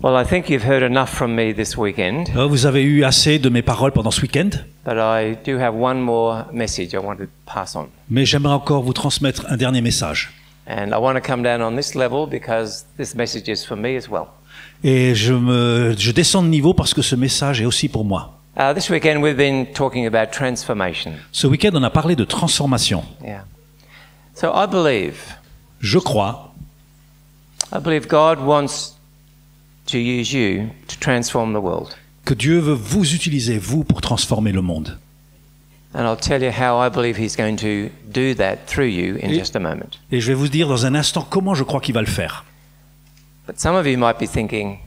Well, I think you've heard enough from me this weekend, Vous avez eu assez de mes paroles pendant ce week-end, but I do have one more message I want to pass on. mais j'aimerais encore vous transmettre un dernier message. And I want to come down on this level because this message is for me as well. Et je descends de niveau parce que ce message est aussi pour moi. This weekend we've been talking about transformation. Ce week-end, on a parlé de transformation. Yeah. So I believe Je crois God wants to use you to transform the world. que Dieu veut vous utiliser, vous, pour transformer le monde. And I'll tell you how I believe he's going to do that through you in just a moment. Et je vais vous dire dans un instant comment je crois qu'il va le faire. But some of you might be thinking,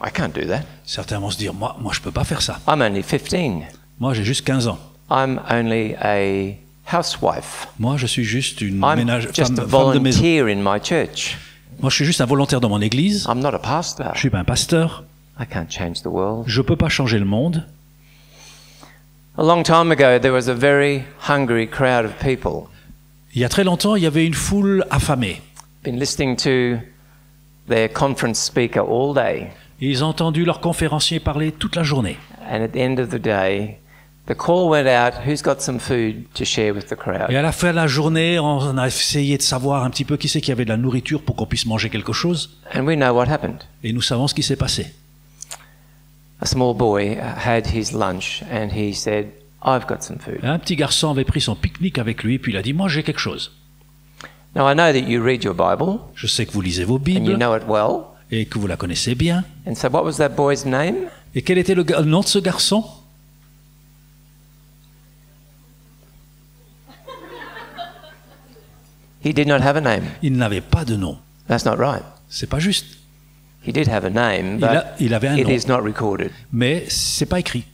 I can't do that. Certains vont se dire, moi je peux pas faire ça. I'm only 15. Moi, j'ai juste 15 ans. I'm only a housewife. Moi, je suis juste une I'm just a femme de maison. volunteer in my church. Moi, je suis juste un volontaire dans mon église. I'm not a pastor. Je suis pas un pasteur. I can't change the world. Je peux pas changer le monde. A long time ago, there was a very hungry crowd of people. Il y a très longtemps, il y avait une foule affamée. Been listening to their conference speaker all day. Ils ont entendu leur conférencier parler toute la journée. And at the end of the day, the call went out, who's got some food to share with the crowd? Et à la fin de la journée, on a essayé de savoir un petit peu qui c'est qui avait de la nourriture pour qu'on puisse manger quelque chose. And we know what happened. Et nous savons ce qui s'est passé. A small boy had his lunch and he said, I've got some food. Un petit garçon avait pris son pique-nique avec lui, puis il a dit, moi j'ai quelque chose. Now I know that you read your Bible Je sais que vous lisez vos and you Bibles know it well. et que vous la connaissez bien. And so what was that boy's name? Et quel était le nom de ce garçon? He did not have a name. Il n'avait pas de nom. That's not right. C'est pas juste. He did have a name, but Il avait un it nom, is not recorded. mais c'est pas écrit.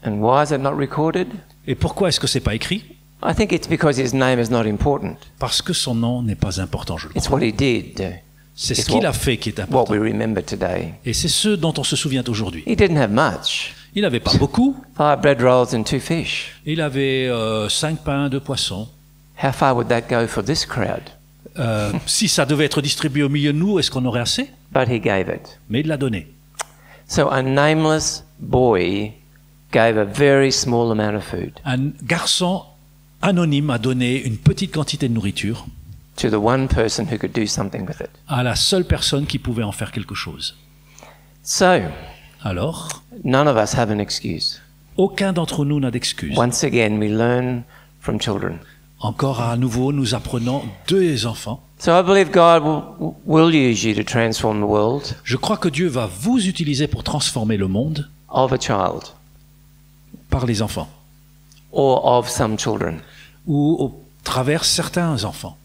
And why is it not recorded? Et pourquoi est-ce que c'est pas écrit? I think it's because his name is not important. Parce que son nom n'est pas important, je le It's crois. what he did, C'est it's ce qu'il what- a fait qui est what important. we remember today. Et c'est ce dont on se souvient aujourd'hui. He didn't have much. Il n'avait pas beaucoup. 5 bread rolls and 2 fish. Il avait 5 pains, 2 poissons. How far would that go for this crowd? Si ça devait être distribué au milieu de nous, est-ce qu'on aurait assez? But he gave it. Mais il l'a donné. So a nameless boy gave a very small amount of food Un garçon anonyme a donné une petite quantité de nourriture to the one person who could do something with it. à la seule personne qui pouvait en faire quelque chose. So, Alors, none of us have an excuse. aucun d'entre nous n'a d'excuse. Once again, we learn from children. Encore à nouveau, nous apprenons des enfants. So I believe God will use you to transform the world Je crois que Dieu va vous utiliser pour transformer le monde of a child par les enfants or of some children. ou au travers certains enfants.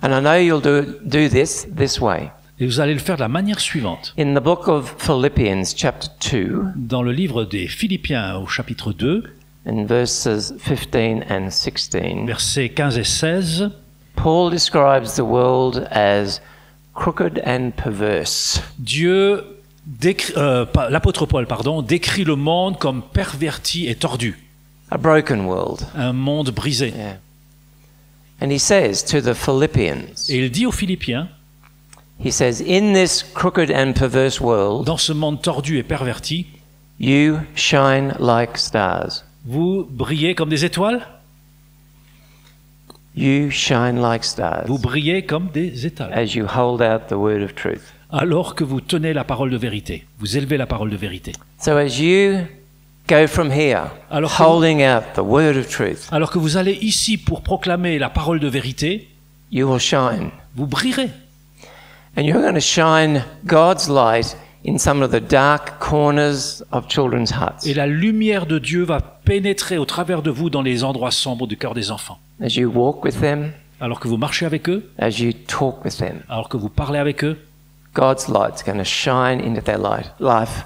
And I know you'll do this way. Et vous allez le faire de la manière suivante. In the book of Philippians, chapter 2, Dans le livre des Philippiens au chapitre 2, in verses 15 and 16, versets 15 et 16, Paul describes the world as crooked and perverse. l'apôtre Paul, décrit le monde comme perverti et tordu, A broken world. un monde brisé. Yeah. And he says to the Philippians, Et il dit aux Philippiens, he says, in this crooked and perverse world, dans ce monde tordu et perverti, you shine like stars. vous brillez comme des étoiles, You shine like stars vous brillez comme des étoiles, as you hold out the word of truth. alors que vous tenez la parole de vérité, vous élevez la parole de vérité. So as you go from here, Alors, holding out the word of truth, Alors que vous allez ici pour proclamer la parole de vérité, you will shine. vous brillerez. And you're going to shine God's light in some of the dark corners of children's hearts. Et la lumière de Dieu va pénétrer au travers de vous dans les endroits sombres du cœur des enfants. As you walk with them, Alors que vous marchez avec eux, as you talk with them, alors que vous parlez avec eux, God's light's going to shine into their life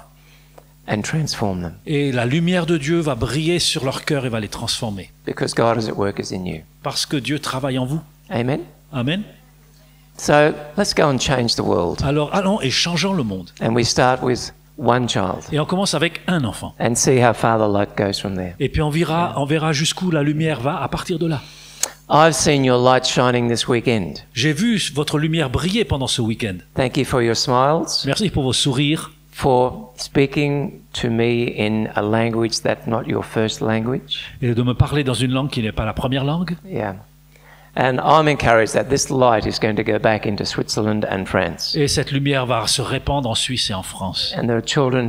and transform them. et la lumière de Dieu va briller sur leur cœur et va les transformer. Because God is at work is in you. Parce que Dieu travaille en vous. Amen? Amen. So let's go and change the world. Alors allons et changeons le monde. And we start with one child Et on commence avec un enfant. and see how far the light goes from there. Et puis on verra jusqu'où la lumière va à partir de là. I've seen your light shining this weekend. J'ai vu votre lumière briller pendant ce week-end. Thank you for your smiles, Merci pour vos sourires, for speaking to me in a language that's not your first language. et de me parler dans une langue qui n'est pas la première langue. Yeah. And I'm encouraged that this light is going to go back into Switzerland and France. Et cette lumière va se répandre en Suisse et en France. And there are children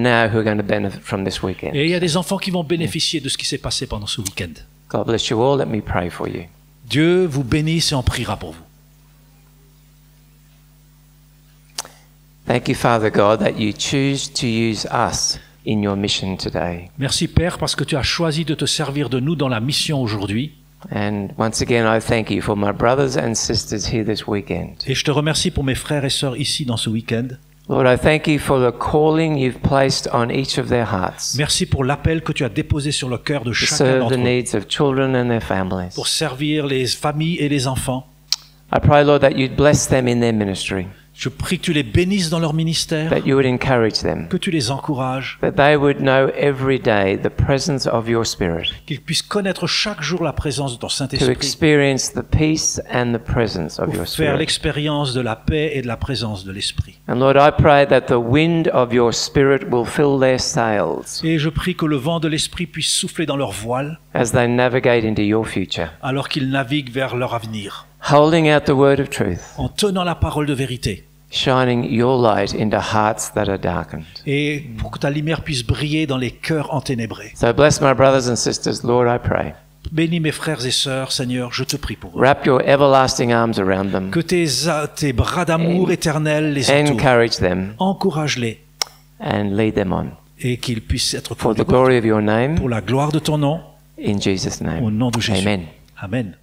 now who are going to benefit from this weekend. Et il y a des enfants qui vont bénéficier de ce qui s'est passé pendant ce week-end. God bless you all. Let me pray for you. Dieu vous bénisse et on priera pour vous. Thank you, Father God, that you choose to use us in your mission today. Merci Père parce que tu as choisi de te servir de nous dans la mission aujourd'hui. And once again, I thank you for my brothers and sisters here this weekend. Et je te remercie pour mes frères et sœurs ici dans ce week-end. Lord, I thank you for the calling you've placed on each of their hearts Merci pour l'appel que tu as déposé sur le cœur de to chacun serve d'entre the eux needs of children and their families. pour servir les familles et les enfants. I pray, Lord, that you'd bless them in their ministry, Je prie que tu les bénisses dans leur ministère, that you would encourage them, que tu les encourages, that they would know every day the presence of your Spirit, qu'ils puissent connaître chaque jour la présence de ton to Saint-Esprit, experience the peace and the presence of your pour faire Spirit. l'expérience de la paix et de la présence de l'Esprit. And Lord, I pray that the wind of your Spirit will fill their sails Et je prie que le vent de l'Esprit puisse souffler dans leurs voiles as they navigate into your future, alors qu'ils naviguent vers leur avenir, holding out the word of truth, en tenant la parole de vérité, shining your light into hearts that are darkened. et pour que ta lumière puisse briller dans les cœurs enténébrés. So bless my brothers and sisters, Lord, I pray. Bénis mes frères et sœurs, Seigneur, je te prie pour eux. Wrap your everlasting arms around them. Que tes bras d'amour éternel les entourent. Encourage them Encourage-les and lead them on. et qu'ils puissent être For the conduits glory of your name, pour la gloire de ton nom, in Jesus' au name. nom de Jésus. Amen. Amen.